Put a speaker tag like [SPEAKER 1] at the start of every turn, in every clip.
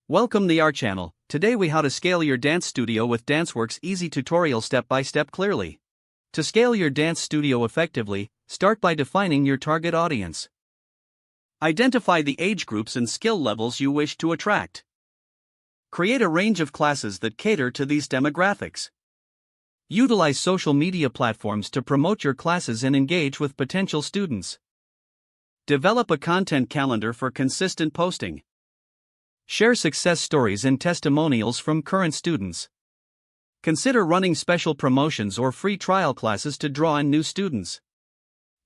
[SPEAKER 1] Welcome to our channel. Today we how to scale your dance studio with DanceWorks easy tutorial step by step clearly. To scale your dance studio effectively, start by defining your target audience. Identify the age groups and skill levels you wish to attract. Create a range of classes that cater to these demographics. Utilize social media platforms to promote your classes and engage with potential students. Develop a content calendar for consistent posting. Share success stories and testimonials from current students. Consider running special promotions or free trial classes to draw in new students.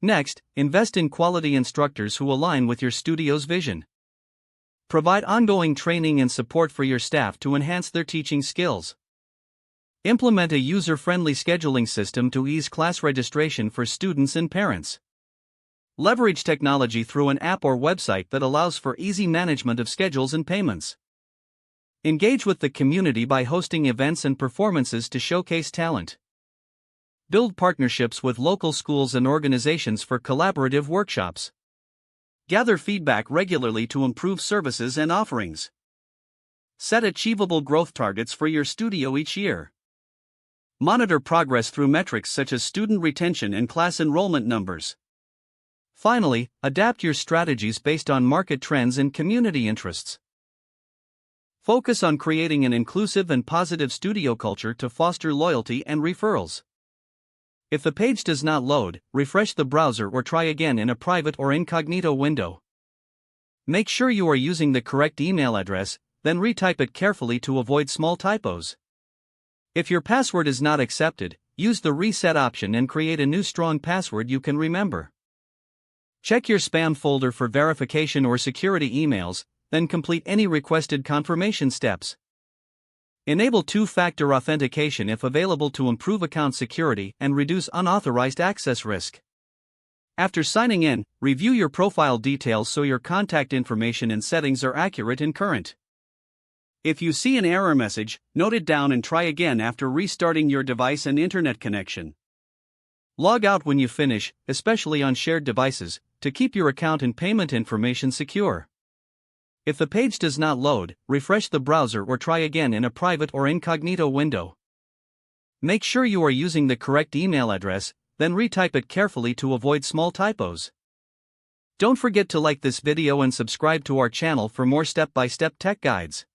[SPEAKER 1] Next, invest in quality instructors who align with your studio's vision. Provide ongoing training and support for your staff to enhance their teaching skills. Implement a user-friendly scheduling system to ease class registration for students and parents. Leverage technology through an app or website that allows for easy management of schedules and payments. Engage with the community by hosting events and performances to showcase talent. Build partnerships with local schools and organizations for collaborative workshops. Gather feedback regularly to improve services and offerings. Set achievable growth targets for your studio each year. Monitor progress through metrics such as student retention and class enrollment numbers. Finally, adapt your strategies based on market trends and community interests. Focus on creating an inclusive and positive studio culture to foster loyalty and referrals. If the page does not load, refresh the browser or try again in a private or incognito window. Make sure you are using the correct email address, then retype it carefully to avoid small typos. If your password is not accepted, use the reset option and create a new strong password you can remember. Check your spam folder for verification or security emails, then complete any requested confirmation steps. Enable two-factor authentication if available to improve account security and reduce unauthorized access risk. After signing in, review your profile details so your contact information and settings are accurate and current. If you see an error message, note it down and try again after restarting your device and internet connection. Log out when you finish, especially on shared devices, to keep your account and payment information secure. If the page does not load, refresh the browser or try again in a private or incognito window. Make sure you are using the correct email address, then retype it carefully to avoid small typos. Don't forget to like this video and subscribe to our channel for more step-by-step tech guides.